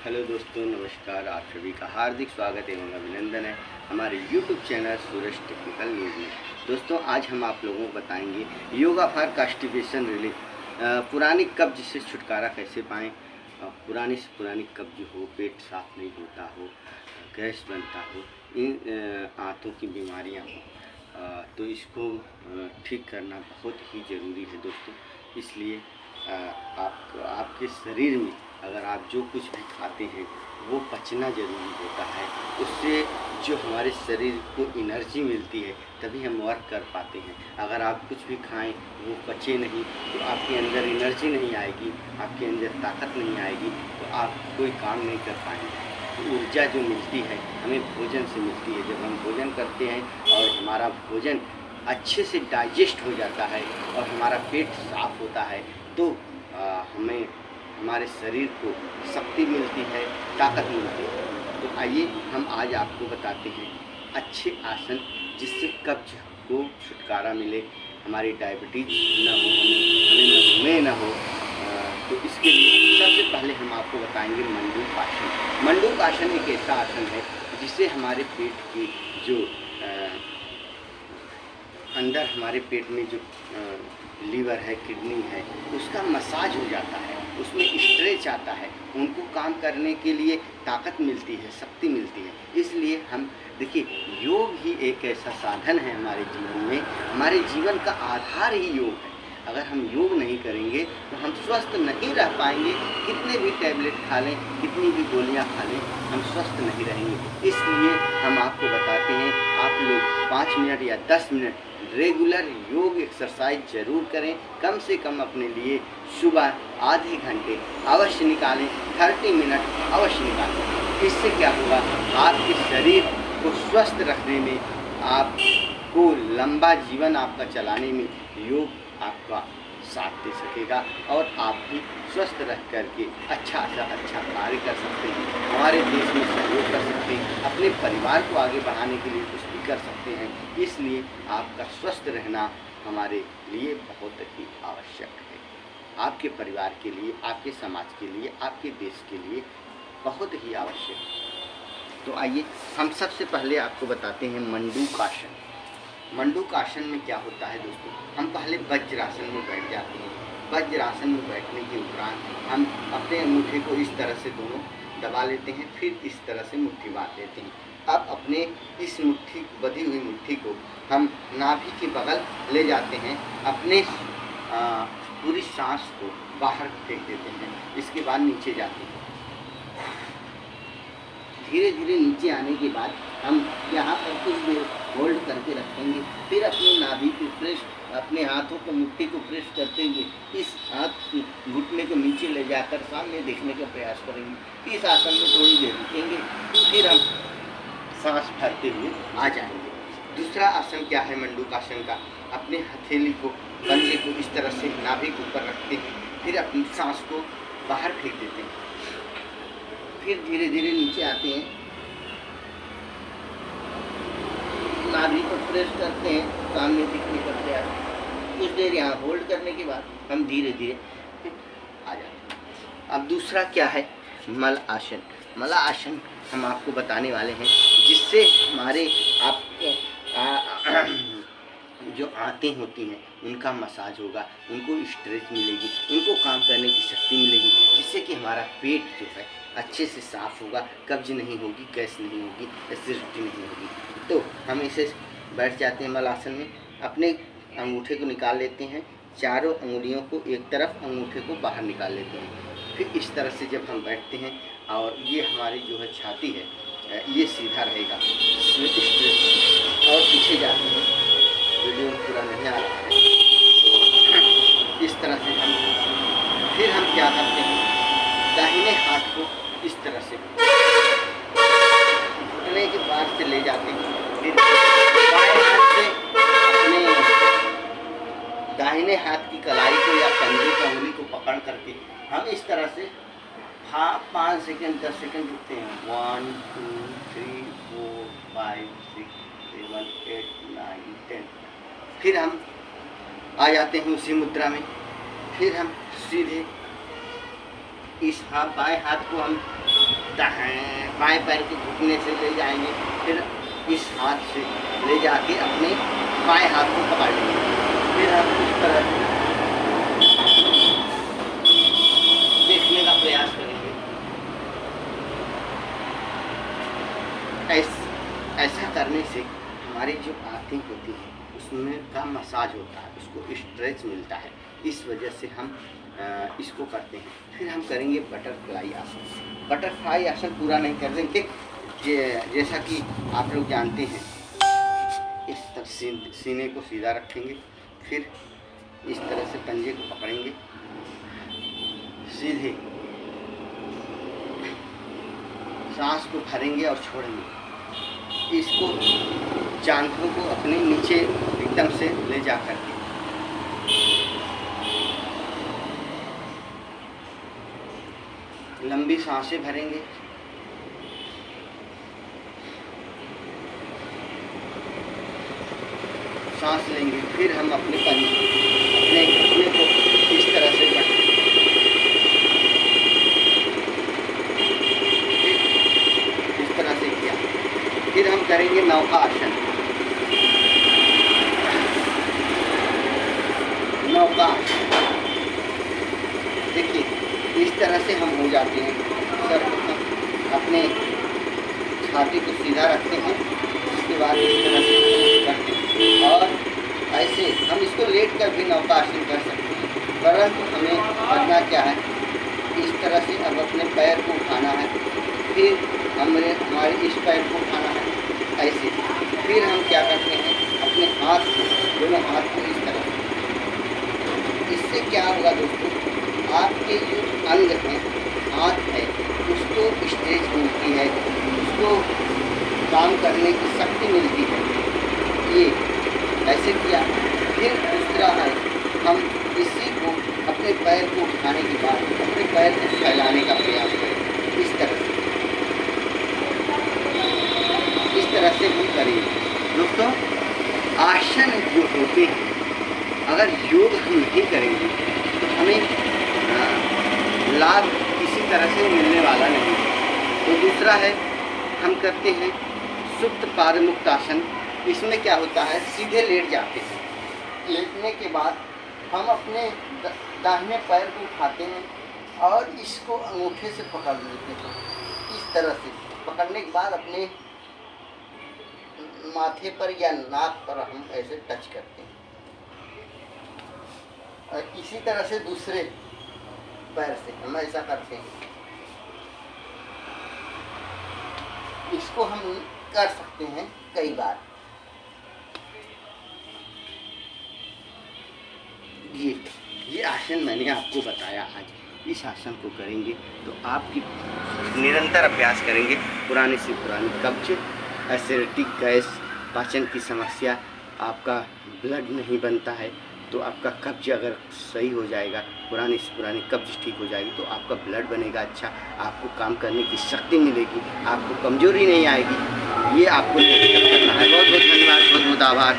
Hello दोस्तों, नमस्कार। आप सभी का हार्दिक स्वागत एवं अभिनंदन है हमारे YouTube चैनल सूरज टेक्निकल न्यूज़ में। दोस्तों, आज हम आप लोगों को बताएंगे योगा फॉर कॉन्स्टिपेशन रिलीफ, पुरानी कब्ज से छुटकारा कैसे पाएँ। पुरानी से पुरानी कब्ज हो, पेट साफ नहीं होता हो, गैस बनता हो, इन आंतों की बीमारियां हो, तो इसको ठीक करना बहुत ही ज़रूरी है दोस्तों। इसलिए आपके शरीर में अगर आप जो कुछ भी खाते हैं वो पचना ज़रूरी होता है। उससे जो हमारे शरीर को एनर्जी मिलती है तभी हम वर्क कर पाते हैं। अगर आप कुछ भी खाएं वो पचे नहीं तो आपके अंदर एनर्जी नहीं आएगी, आपके अंदर ताकत नहीं आएगी, तो आप कोई काम नहीं कर पाएंगे। तो ऊर्जा जो मिलती है हमें भोजन से मिलती है। जब हम भोजन करते हैं और हमारा भोजन अच्छे से डाइजेस्ट हो जाता है और हमारा पेट साफ होता है तो हमें हमारे शरीर को शक्ति मिलती है, ताकत मिलती है। तो आइए हम आज आपको बताते हैं अच्छे आसन जिससे कब्ज को छुटकारा मिले, हमारी डायबिटीज़ ना हो, हमें मधुमेह ना हो। तो इसके लिए सबसे पहले हम आपको बताएंगे मंडूक आसन। मंडूक आसन एक ऐसा आसन है जिससे हमारे पेट की जो अंदर हमारे पेट में जो लीवर है, किडनी है, उसका मसाज हो जाता है, उसमें स्ट्रेच आता है, उनको काम करने के लिए ताकत मिलती है, शक्ति मिलती है। इसलिए हम देखिए, योग ही एक ऐसा साधन है हमारे जीवन में, हमारे जीवन का आधार ही योग है। अगर हम योग नहीं करेंगे तो हम स्वस्थ नहीं रह पाएंगे। कितने भी टैबलेट खा लें, कितनी भी गोलियां खा लें, हम स्वस्थ नहीं रहेंगे। इसलिए हम आपको बताते हैं आप लोग 5 मिनट या 10 मिनट रेगुलर योग एक्सरसाइज ज़रूर करें। कम से कम अपने लिए सुबह आधे घंटे अवश्य निकालें, 30 मिनट अवश्य निकालें। इससे क्या होगा, आपके शरीर को स्वस्थ रखने में, आपको लंबा जीवन आपका चलाने में योग आपका साथ दे सकेगा और आप भी स्वस्थ रह करके अच्छा कार्य कर सकते हैं, हमारे देश में सहयोग कर सकते हैं, अपने परिवार को आगे बढ़ाने के लिए कुछ भी कर सकते हैं। इसलिए आपका स्वस्थ रहना हमारे लिए बहुत ही आवश्यक है, आपके परिवार के लिए, आपके समाज के लिए, आपके देश के लिए बहुत ही आवश्यक है। तो आइए हम सबसे पहले आपको बताते हैं मंडूक आसन। मंडूक आसन में क्या होता है दोस्तों, हम पहले वज्रासन में बैठ जाते हैं। वज्रासन में बैठने के उपरांत हम अपने अंगूठे को इस तरह से दोनों दबा लेते हैं, फिर इस तरह से मुट्ठी बांध लेते हैं। अब अपने इस मुट्ठी, बंधी हुई मुट्ठी को हम नाभि के बगल ले जाते हैं, अपने पूरी सांस को बाहर फेंक देते हैं। इसके बाद नीचे जाते हैं। धीरे धीरे नीचे आने के बाद हम यहाँ पर कुछ देर होल्ड करके रखेंगे, फिर अपनी नाभि को प्रेस, अपने हाथों को, मुट्ठी को प्रेस करते हुए इस हाथ घुटने को नीचे ले जाकर सामने देखने का प्रयास करेंगे। इस आसन में थोड़ी देर रुकेंगे, फिर हम सांस भरते हुए आ जाएंगे। दूसरा आसन क्या है मंडूक आसन का, अपने हथेली को, बल्ले को इस तरह से नाभि के ऊपर रखते हैं, फिर अपनी सांस को बाहर फेंक देते हैं, फिर धीरे धीरे नीचे आते हैं, नाभि को प्रेस करते हैं, सामने दिखने का प्रयास, कुछ देर यहाँ होल्ड करने के बाद हम धीरे धीरे आ जाते हैं। अब दूसरा क्या है, मल आसन। मल आसन हम आपको बताने वाले हैं जिससे हमारे जो आंतें होती हैं उनका मसाज होगा, उनको स्ट्रेच मिलेगी, उनको काम करने की शक्ति मिलेगी, जिससे कि हमारा पेट जो है अच्छे से साफ़ होगा, कब्ज नहीं होगी, गैस नहीं होगी, एसिडिटी नहीं होगी। तो हम इसे बैठ जाते हैं मल आसन में, अपने अंगूठे को निकाल लेते हैं, चारों अंगुलियों को एक तरफ, अंगूठे को बाहर निकाल लेते हैं। फिर इस तरह से जब हम बैठते हैं और ये हमारी जो है छाती है ये सीधा रहेगा, और पीछे जाते हैं, वीडियो पूरा नहीं आ रहा है, तो इस तरह से हम क्या करते हैं, दाहिने हाथ को इस तरह से घुटने के पास से ले जाते हैं, फिर बाएं हाथ से अपने दाहिने हाथ की कलाई को या पंजे की उंगली को पकड़ करके हम इस तरह से 5 सेकंड 10 सेकंड रुकते हैं। 1 2 3 4 5 6 7 8 9 10। फिर हम आ जाते हैं उसी मुद्रा में, फिर हम सीधे इस बाएं हाथ को हम बाएं पैर के घुटने से ले जाएंगे, फिर इस हाथ से ले जाके अपने बाएं हाथ को पकड़ लेंगे, फिर हम इस तरह देखने का प्रयास करेंगे। ऐसा करने से हमारी जो आंखें होती हैं उसमें का मसाज होता है, उसको स्ट्रेच मिलता है। इस वजह से हम इसको करते हैं। फिर हम करेंगे बटरफ्लाई आसन। बटरफ्लाई आसन पूरा नहीं कर देंगे, जैसा कि आप लोग जानते हैं, इस तरह सीने को सीधा रखेंगे, फिर इस तरह से पंजे को पकड़ेंगे, सीधे सांस को भरेंगे और छोड़ेंगे। इसको जांघों को अपने नीचे एकदम से ले जा करके लंबी सांसें भरेंगे, सांस लेंगे, फिर हम अपने घुटने को इस तरह से इस तरह से किया। फिर हम करेंगे नौका आसन। नौका देखिए, इस तरह से हम हो जाते हैं। सर अपने छाती को सीधा रखते हैं, उसके बाद इस तरह से करते हैं, और ऐसे हम इसको लेट कर भी नौका आसन कर सकते हैं। परंतु हमें करना क्या है, इस तरह से अब अपने पैर को उठाना है, फिर हमारे इस पैर को उठाना है ऐसे। फिर हम क्या करते हैं, अपने हाथ को, दोनों हाथ को इस तरह। इससे क्या होगा दोस्तों, आपके जो अंग हैं, हाथ है, उसको स्ट्रेच मिलती है, उसको काम करने की शक्ति मिलती है। ये ऐसे किया। फिर दूसरा है, हम इसी को अपने पैर को उठाने के बाद अपने पैर को फैलाने का प्रयास करें, इस तरह से हम करेंगे। दोस्तों, आसन जो होते हैं, अगर योग हम नहीं करेंगे तो हमें लाभ किसी तरह से मिलने वाला नहीं है। तो दूसरा है, हम करते हैं सुप्त पादमुक्त आसन। इसमें क्या होता है, सीधे लेट जाते हैं। लेटने के बाद हम अपने दाहिने पैर को उठाते हैं और इसको अंगूठे से पकड़ लेते हैं। इस तरह से पकड़ने के बाद अपने माथे पर या नाक पर हम ऐसे टच करते हैं, और इसी तरह से दूसरे पैर से हम ऐसा करते हैं। इसको हम कर सकते हैं कई बार। ये आसन मैंने आपको बताया आज। इस आसन को करेंगे तो आपकी निरंतर अभ्यास करेंगे, पुराने से पुरानी कब्ज, एसिडिटी, गैस, पाचन की समस्या, आपका ब्लड नहीं बनता है तो आपका कब्ज अगर सही हो जाएगा, पुरानी से पुरानी कब्ज ठीक हो जाएगी तो आपका ब्लड बनेगा अच्छा, आपको काम करने की शक्ति मिलेगी, आपको कमजोरी नहीं आएगी। ये आपको करना है। बहुत बहुत धन्यवाद, बहुत बहुत आभार।